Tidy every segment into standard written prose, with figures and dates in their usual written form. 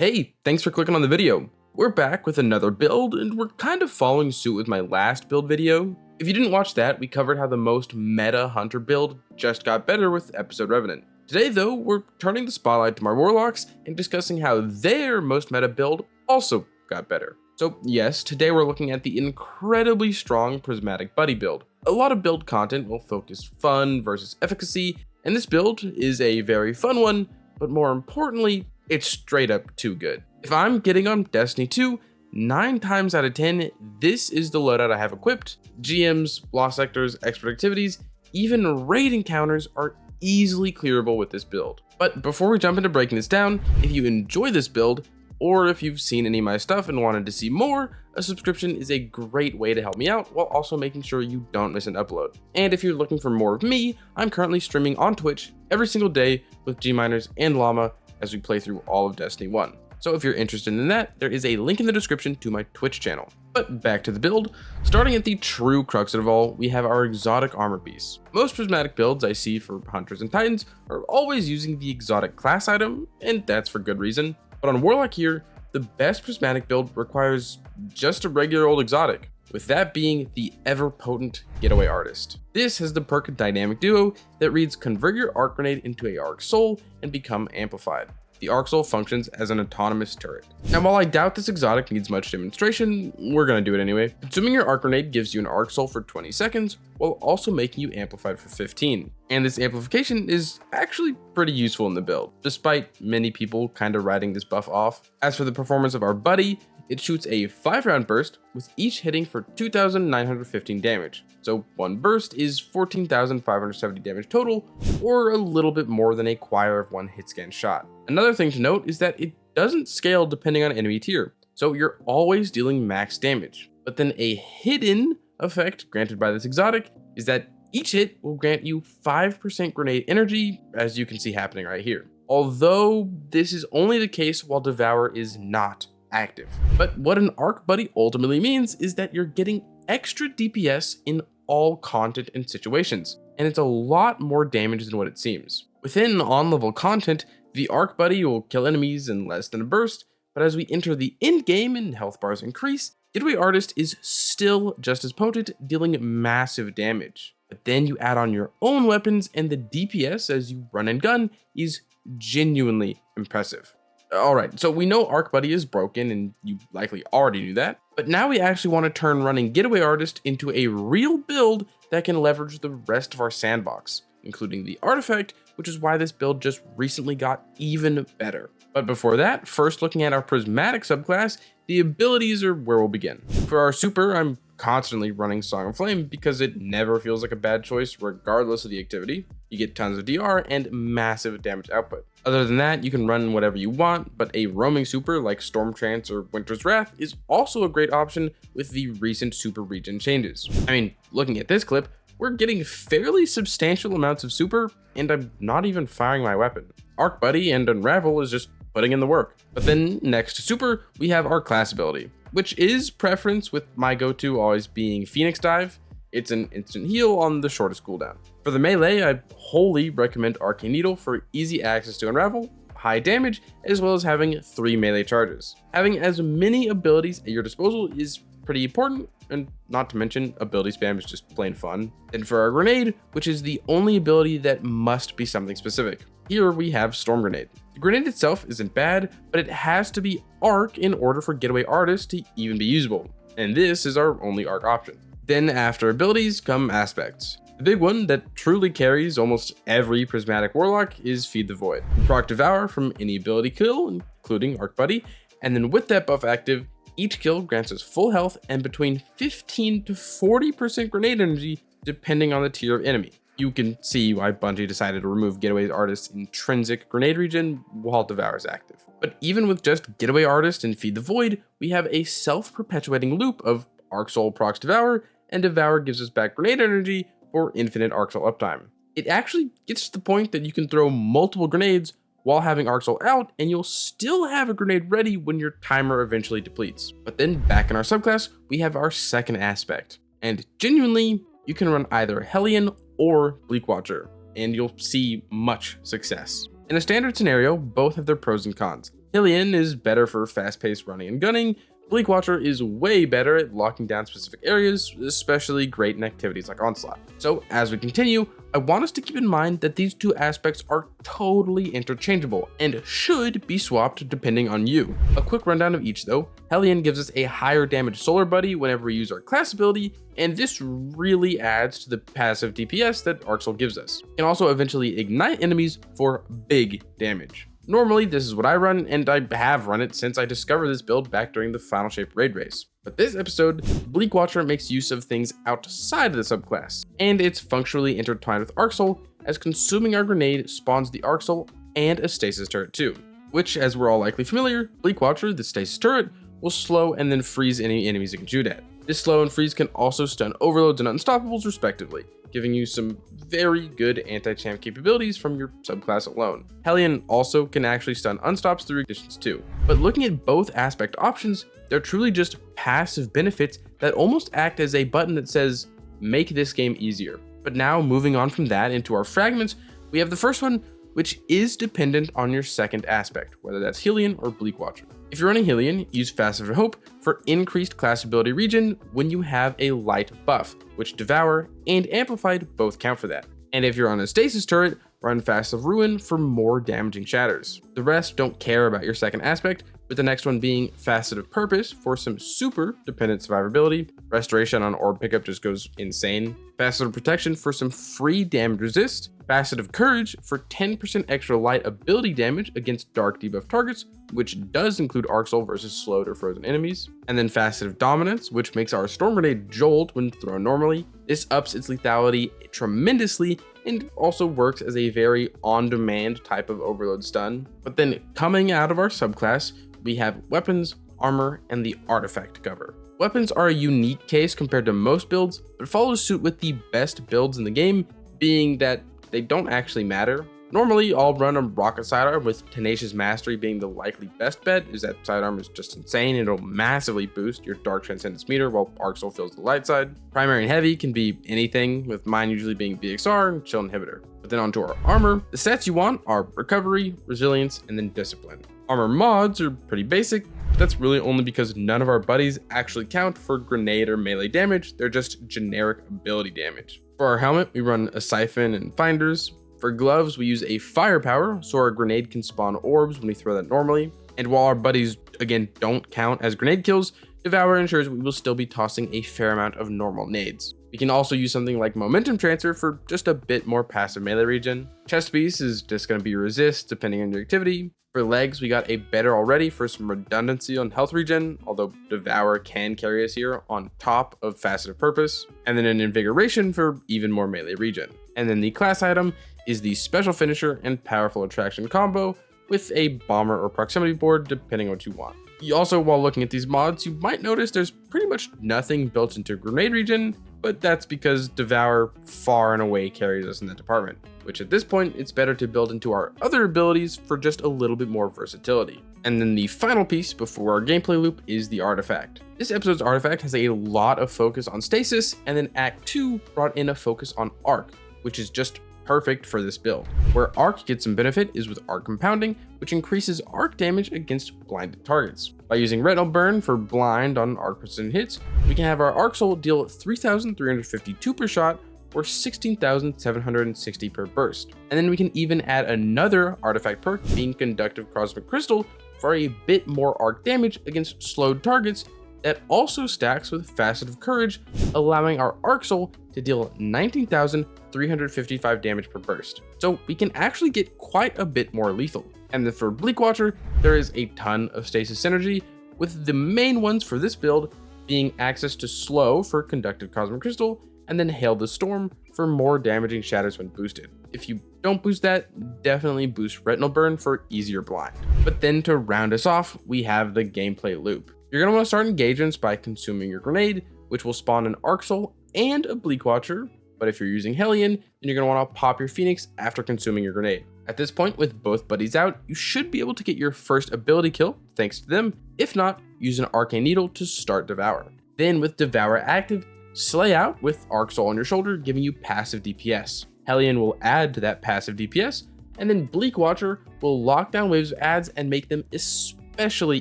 Hey, thanks for clicking on the video. We're back with another build, and we're kind of following suit with my last build video. If you didn't watch that, we covered how the most meta hunter build just got better with episode Revenant. Today though, we're turning the spotlight to my Warlocks and discussing how their most meta build also got better. So yes, today we're looking at the incredibly strong Prismatic buddy build. A lot of build content will focus fun versus efficacy, and this build is a very fun one, but more importantly, it's straight up too good. If I'm getting on Destiny 2, 9 times out of 10, this is the loadout I have equipped. GMs, lost sectors, expert activities, even raid encounters are easily clearable with this build. But before we jump into breaking this down, if you enjoy this build, or if you've seen any of my stuff and wanted to see more, a subscription is a great way to help me out while also making sure you don't miss an upload. And if you're looking for more of me, I'm currently streaming on Twitch every single day with G-Miners and Llama as we play through all of Destiny 1. So if you're interested in that, there is a link in the description to my Twitch channel. But back to the build, starting at the true crux of it all, we have our exotic armor piece. Most prismatic builds I see for hunters and titans are always using the exotic class item, and that's for good reason. But on Warlock here, the best prismatic build requires just a regular old exotic, with that being the ever-potent Getaway Artist. This has the perk Dynamic Duo that reads convert your arc grenade into a arc soul and become amplified. The arc soul functions as an autonomous turret. Now while I doubt this exotic needs much demonstration, we're gonna do it anyway. Consuming your arc grenade gives you an arc soul for 20 seconds, while also making you amplified for 15. And this amplification is actually pretty useful in the build, despite many people kind of writing this buff off. As for the performance of our buddy, it shoots a 5-round burst, with each hitting for 2,915 damage. So one burst is 14,570 damage total, or a little bit more than a choir of one hit scan shot. Another thing to note is that it doesn't scale depending on enemy tier, so you're always dealing max damage. But then a hidden effect granted by this exotic is that each hit will grant you 5% grenade energy, as you can see happening right here. Although this is only the case while Devour is not active. But what an arc buddy ultimately means is that you're getting extra DPS in all content and situations, and it's a lot more damage than what it seems. Within on-level content, the arc buddy will kill enemies in less than a burst, but as we enter the end game and health bars increase, Getaway Artist is still just as potent, dealing massive damage. But then you add on your own weapons and the DPS as you run and gun is genuinely impressive. Alright, so we know Arc Buddy is broken, and you likely already knew that, but now we actually want to turn running Getaway Artist into a real build that can leverage the rest of our sandbox, including the artifact, which is why this build just recently got even better. But before that, first looking at our Prismatic subclass, the abilities are where we'll begin. For our super, I'm constantly running Song of Flame because it never feels like a bad choice regardless of the activity. You get tons of DR and massive damage output. Other than that, you can run whatever you want, but a roaming super like Storm Trance or Winter's Wrath is also a great option with the recent super regen changes. I mean, looking at this clip, we're getting fairly substantial amounts of super, and I'm not even firing my weapon. Arc Buddy and Unravel is just putting in the work. But then next to super, we have our class ability, which is preference with my go-to always being Phoenix Dive. It's an instant heal on the shortest cooldown. For the melee, I wholly recommend Arcane Needle for easy access to Unravel, high damage, as well as having 3 melee charges. Having as many abilities at your disposal is pretty important, and not to mention ability spam is just plain fun. Then for our grenade, which is the only ability that must be something specific. Here we have Storm Grenade. The grenade itself isn't bad, but it has to be arc in order for Getaway Artist to even be usable, and this is our only arc option. Then after abilities come aspects. The big one that truly carries almost every Prismatic Warlock is Feed the Void. Proc Devour from any ability kill, including Arc Buddy, and then with that buff active, each kill grants us full health and between 15 to 40% grenade energy depending on the tier of enemy. You can see why Bungie decided to remove Getaway Artist's intrinsic grenade regen while Devour is active. But even with just Getaway Artist and Feed the Void, we have a self-perpetuating loop of Arc Soul procs Devour, and Devour gives us back grenade energy for infinite Arc Soul uptime. It actually gets to the point that you can throw multiple grenades while having Arc Soul out, and you'll still have a grenade ready when your timer eventually depletes. But then back in our subclass, we have our second aspect. And genuinely, you can run either Hellion or Bleak Watcher, and you'll see much success. In a standard scenario, both have their pros and cons. Hellion is better for fast-paced running and gunning. Bleak Watcher is way better at locking down specific areas, especially great in activities like Onslaught. So as we continue, I want us to keep in mind that these two aspects are totally interchangeable and should be swapped depending on you. A quick rundown of each though. Hellion gives us a higher damage solar buddy whenever we use our class ability, and this really adds to the passive DPS that Arc Soul gives us. It can also eventually ignite enemies for big damage. Normally, this is what I run, and I have run it since I discovered this build back during the Final Shape raid race. But this episode, Bleak Watcher makes use of things outside of the subclass, and it's functionally intertwined with Arc Soul, as consuming our grenade spawns the Arc Soul and a stasis turret too. Which, as we're all likely familiar, Bleak Watcher, the stasis turret, will slow and then freeze any enemies it can shoot at. This slow and freeze can also stun overloads and unstoppables respectively, giving you some very good anti-champ capabilities from your subclass alone. Hellion also can actually stun unstops through conditions too. But looking at both aspect options, they're truly just passive benefits that almost act as a button that says, make this game easier. But now moving on from that into our fragments, we have the first one, which is dependent on your second aspect, whether that's Hellion or Bleak Watcher. If you're running Hellion, use Facet of Hope for increased class ability regen when you have a light buff, which Devour and Amplified both count for that. And if you're on a stasis turret, run Facet of Ruin for more damaging shatters. The rest don't care about your second aspect, with the next one being Facet of Purpose for some super dependent survivability. Restoration on orb pickup just goes insane. Facet of Protection for some free damage resist. Facet of Courage for 10% extra light ability damage against dark debuff targets, which does include Arc Soul versus slowed or frozen enemies. And then Facet of Dominance, which makes our Storm Grenade jolt when thrown normally. This ups its lethality tremendously and also works as a very on-demand type of overload stun. But then coming out of our subclass, we have weapons, armor, and the artifact cover. Weapons are a unique case compared to most builds, but follow suit with the best builds in the game, being that they don't actually matter. Normally, I'll run a rocket sidearm with Tenacious Mastery being the likely best bet, as that sidearm is just insane. It'll massively boost your Dark Transcendence meter while Arc Soul fills the light side. Primary and heavy can be anything, with mine usually being BXR and Chill Inhibitor. But then onto our armor, the stats you want are Recovery, Resilience, and then Discipline. Armor mods are pretty basic. That's really only because none of our buddies actually count for grenade or melee damage, they're just generic ability damage. For our helmet, we run a Siphon and Finders. For gloves, we use a Firepower, so our grenade can spawn orbs when we throw that normally. And while our buddies, again, don't count as grenade kills, Devour ensures we will still be tossing a fair amount of normal nades. We can also use something like Momentum Transfer for just a bit more passive melee regen. Chest piece is just going to be resist depending on your activity. For legs, we got a better already for some redundancy on health regen, although Devour can carry us here on top of Facet of Purpose, and then an Invigoration for even more melee regen. And then the class item is the Special Finisher and Powerful Attraction combo with a Bomber or Proximity board depending on what you want. You also, while looking at these mods, you might notice there's pretty much nothing built into grenade regen, but that's because Devour far and away carries us in that department, which at this point, it's better to build into our other abilities for just a little bit more versatility. And then the final piece before our gameplay loop is the artifact. This episode's artifact has a lot of focus on stasis, and then Act 2 brought in a focus on arc, which is just perfect for this build. Where arc gets some benefit is with arc compounding, which increases arc damage against blinded targets. By using Retinal Burn for blind on arc precision hits, we can have our Arc Soul deal 3,352 per shot or 16,760 per burst. And then we can even add another artifact perk, being Conductive Cosmic Crystal, for a bit more arc damage against slowed targets that also stacks with Facet of Courage, allowing our Arc Soul to deal 19,355 damage per burst. So we can actually get quite a bit more lethal. And then for Bleak Watcher, there is a ton of stasis synergy, with the main ones for this build being access to Slow for Conductive Cosmic Crystal, and then Hail the Storm for more damaging shatters when boosted. If you don't boost that, definitely boost Retinal Burn for easier blind. But then to round us off, we have the gameplay loop. You're going to want to start engagements by consuming your grenade, which will spawn an Arc Soul and a Bleak Watcher. But if you're using Hellion, then you're going to want to pop your Phoenix after consuming your grenade. At this point, with both buddies out, you should be able to get your first ability kill thanks to them. If not, use an Arcane Needle to start Devour. Then with Devour active, slay out with Arc Soul on your shoulder, giving you passive DPS. Hellion will add to that passive DPS And then Bleak Watcher will lock down waves of adds and make them especially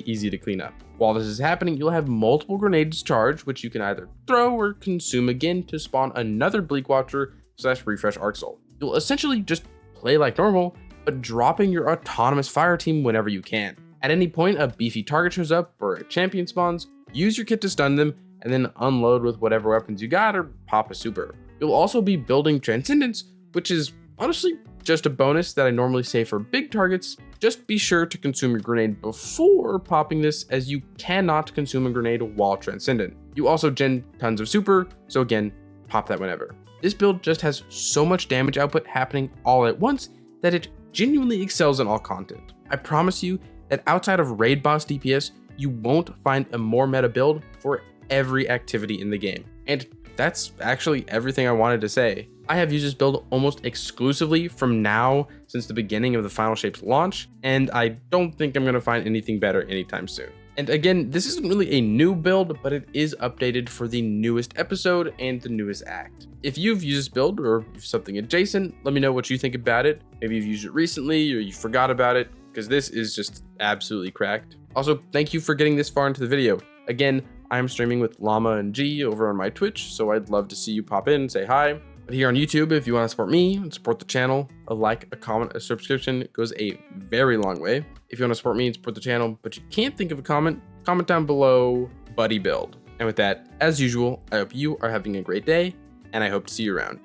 easy to clean up. While this is happening, you'll have multiple grenades charged, which you can either throw or consume again to spawn another Bleak Watcher / refresh Arc Soul. You'll essentially just play like normal, but dropping your autonomous fire team whenever you can. At any point a beefy target shows up or a champion spawns, use your kit to stun them, and then unload with whatever weapons you got or pop a super. You'll also be building Transcendence, which is honestly just a bonus that I normally say for big targets. Just be sure to consume your grenade before popping this, as you cannot consume a grenade while Transcendent. You also gen tons of super, so again, pop that whenever. This build just has so much damage output happening all at once that it genuinely excels in all content. I promise you that outside of raid boss DPS, you won't find a more meta build for every activity in the game. And that's actually everything I wanted to say. I have used this build almost exclusively from now since the beginning of the Final Shapes launch, and I don't think I'm going to find anything better anytime soon. And again, this isn't really a new build, but it is updated for the newest episode and the newest act. If you've used this build or something adjacent, let me know what you think about it. Maybe you've used it recently or you forgot about it, because this is just absolutely cracked. Also, thank you for getting this far into the video. Again, I'm streaming with Llama and G over on my Twitch, so I'd love to see you pop in and say hi. But here on YouTube, if you want to support me and support the channel, a like, a comment, a subscription goes a very long way. If you want to support me and support the channel, but you can't think of a comment down below, buddy build. And with that, as usual, I hope you are having a great day, and I hope to see you around.